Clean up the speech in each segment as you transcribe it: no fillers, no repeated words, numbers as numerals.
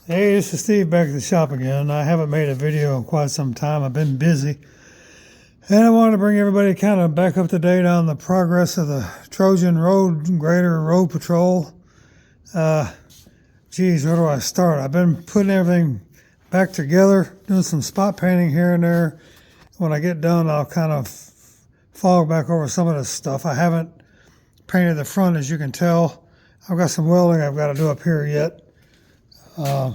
Hey, this is Steve back at the shop again. I haven't made a video in quite some time. I've been busy. And I wanted to bring everybody kind of back up to date on the progress of the Trojan Roadgrader Road Patrol. Geez, where do I start? I've been putting everything back together, doing some spot painting here and there. When I get done, I'll kind of fog back over some of this stuff. I haven't painted the front, as you can tell. I've got some welding I've got to do up here yet. I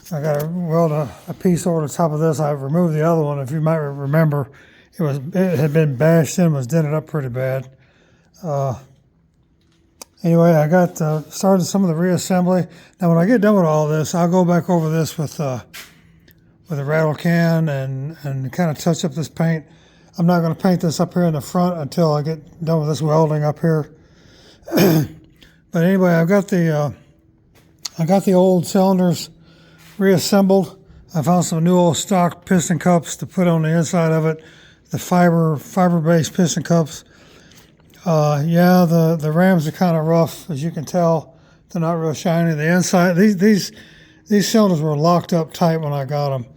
got to weld a piece over the top of this. I've removed the other one. If you might remember, it had been bashed in, was dented up pretty bad. Anyway, I got started some of the reassembly. Now, when I get done with all this, I'll go back over this with a rattle can and kind of touch up this paint. I'm not going to paint this up here in the front until I get done with this welding up here. But anyway, I got the old cylinders reassembled. I found some new old stock piston cups to put on the inside of it. The fiber-based piston cups. Yeah, the rams are kind of rough, as you can tell. They're not real shiny. The inside, these cylinders were locked up tight when I got them.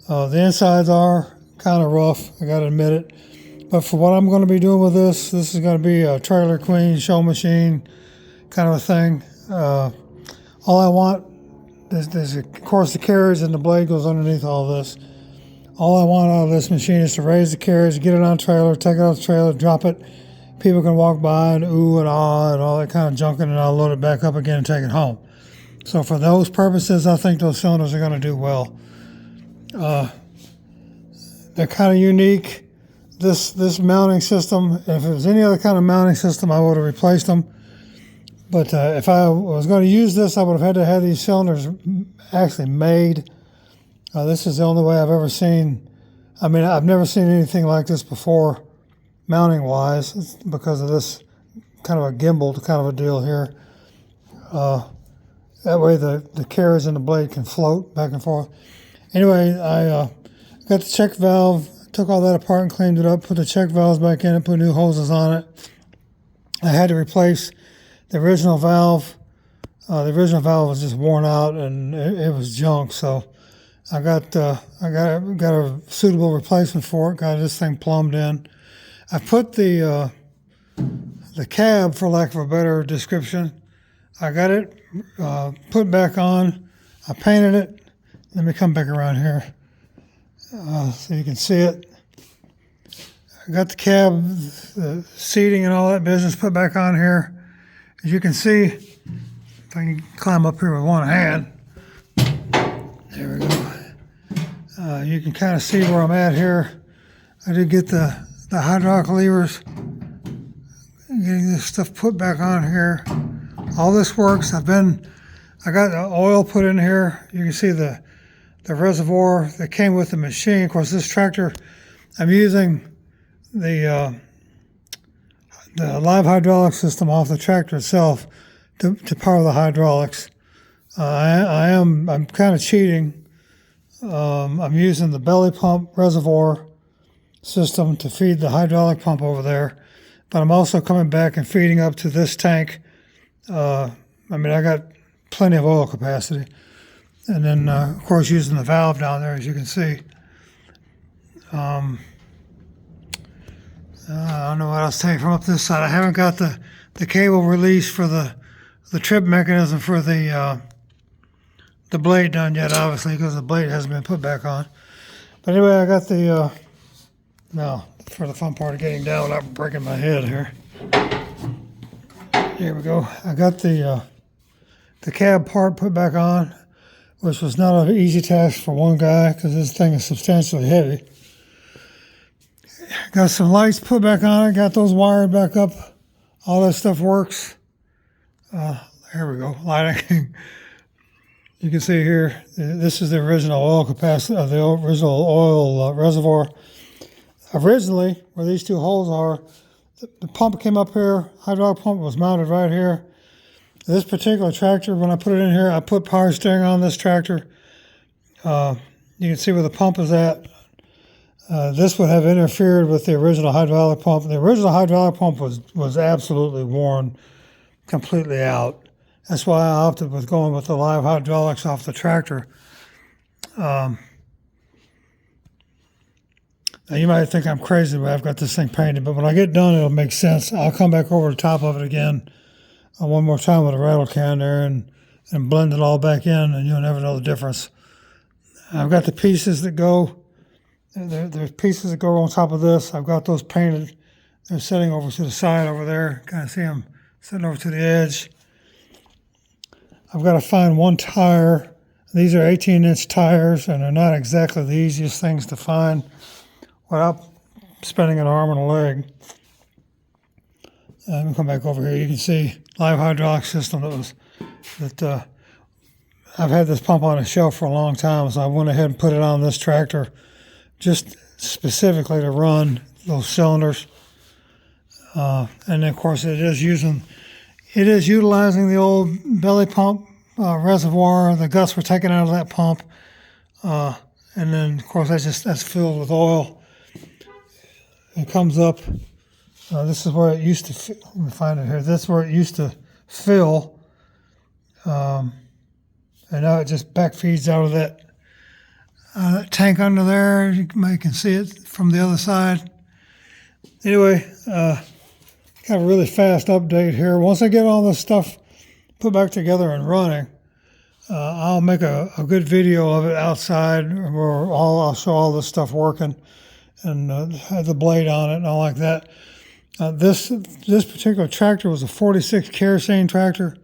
The insides are kind of rough, I got to admit it. But for what I'm going to be doing with this is going to be a trailer queen, show machine kind of a thing. All I want is, of course, the carriage and the blade goes underneath all this. All I want out of this machine is to raise the carriage, get it on a trailer, take it off the trailer, drop it. People can walk by and ooh and ah and all that kind of junk, and I'll load it back up again and take it home. So for those purposes, I think those cylinders are going to do well. They're kind of unique. This mounting system, if it was any other kind of mounting system, I would have replaced them. But if I was going to use this, I would have had to have these cylinders actually made. This is the only way I've ever seen. I mean, I've never seen anything like this before, mounting-wise. It's because of this kind of a gimbal kind of a deal here. That way the carriage and the blade can float back and forth. Anyway, I got the check valve, took all that apart and cleaned it up, put the check valves back in and put new hoses on it. I had to replace the original valve. The original valve was just worn out and it was junk, so I got a suitable replacement for it. Got this thing plumbed in. I put the cab, for lack of a better description, I got it put back on. I painted it. Let me come back around here so you can see it. I got the cab, the seating and all that business put back on here. As you can see, if I can climb up here with one hand, there we go. You can kind of see where I'm at here. I did get the hydraulic levers, getting this stuff put back on here. All this works. I got the oil put in here. You can see the reservoir that came with the machine. Of course, this tractor, I'm using the live hydraulic system off the tractor itself to power the hydraulics. I'm kind of cheating. I'm using the belly pump reservoir system to feed the hydraulic pump over there, but I'm also coming back and feeding up to this tank. I mean, I got plenty of oil capacity. And then, of course, using the valve down there, as you can see. I don't know what else to take from up this side. I haven't got the cable release for the trip mechanism for the blade done yet, obviously, because the blade hasn't been put back on. But anyway, I got the, now, for the fun part of getting down without breaking my head here. Here we go. I got the cab part put back on, which was not an easy task for one guy because this thing is substantially heavy. Got some lights put back on it, got those wired back up. All that stuff works. Here we go, lighting. You can see here, this is the original oil capacity, the original oil reservoir. Originally, where these two holes are, the pump came up here, hydraulic pump was mounted right here. This particular tractor, when I put it in here, I put power steering on this tractor. You can see where the pump is at. This would have interfered with the original hydraulic pump. The original hydraulic pump was absolutely worn completely out. That's why I opted with going with the live hydraulics off the tractor. Now you might think I'm crazy, but I've got this thing painted. But when I get done, it'll make sense. I'll come back over the top of it again one more time with a rattle can there and blend it all back in, and you'll never know the difference. I've got the pieces that go. There's pieces that go on top of this. I've got those painted. They're sitting over to the side over there. Kind of see them sitting over to the edge. I've got to find one tire. These are 18-inch tires, and they're not exactly the easiest things to find without spending an arm and a leg. Let me come back over here. You can see live hydraulic system that I've had this pump on a shelf for a long time, so I went ahead and put it on this tractor just specifically to run those cylinders. And then, of course, it is utilizing the old belly pump reservoir. The guts were taken out of that pump, and then, of course, that's filled with oil. It comes up. This is where it used to. Let me find it here. This is where it used to fill, and now it just back feeds out of that tank under there. You can see it from the other side. Anyway, got a really fast update here. Once I get all this stuff put back together and running, I'll make a good video of it outside where I'll show all this stuff working and have the blade on it and all like that. This particular tractor was a 46 kerosene tractor.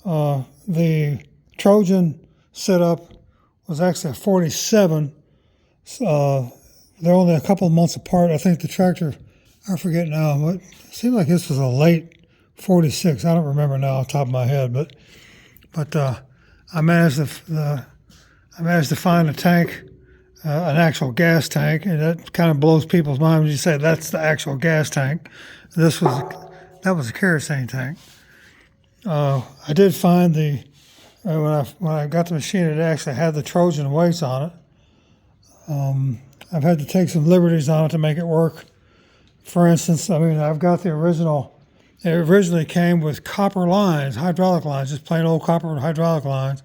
The Trojan setup was actually a 47. They're only a couple of months apart. I think the tractor, I forget now, but it seemed like this was a late 46. I don't remember now off the top of my head, but I managed to find a tank, an actual gas tank, and that kind of blows people's mind when you say that's the actual gas tank. That was a kerosene tank. I did find when I got the machine, it actually had the Trojan weights on it. I've had to take some liberties on it to make it work. For instance, I've got the original. It originally came with copper lines, hydraulic lines, just plain old copper hydraulic lines,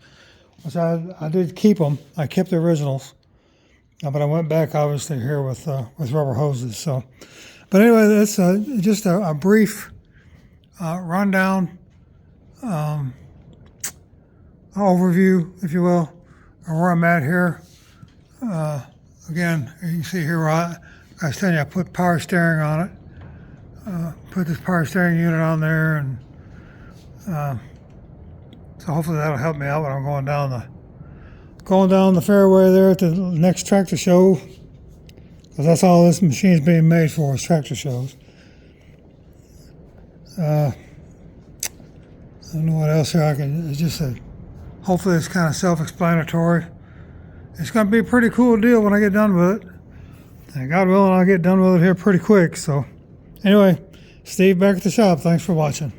which I did keep them. I kept the originals, but I went back obviously here with rubber hoses. So, but anyway, that's just a brief rundown, overview, if you will, of where I'm at here. Again, you can see here where I was telling you I put power steering on it. Put this power steering unit on there, and so hopefully that'll help me out when I'm going down the fairway there at the next tractor show, because that's all this machine is being made for, is tractor shows. I don't know what else here it's just hopefully it's kind of self-explanatory. It's going to be a pretty cool deal when I get done with it. And God willing, I'll get done with it here pretty quick. So anyway, Steve back at the shop. Thanks for watching.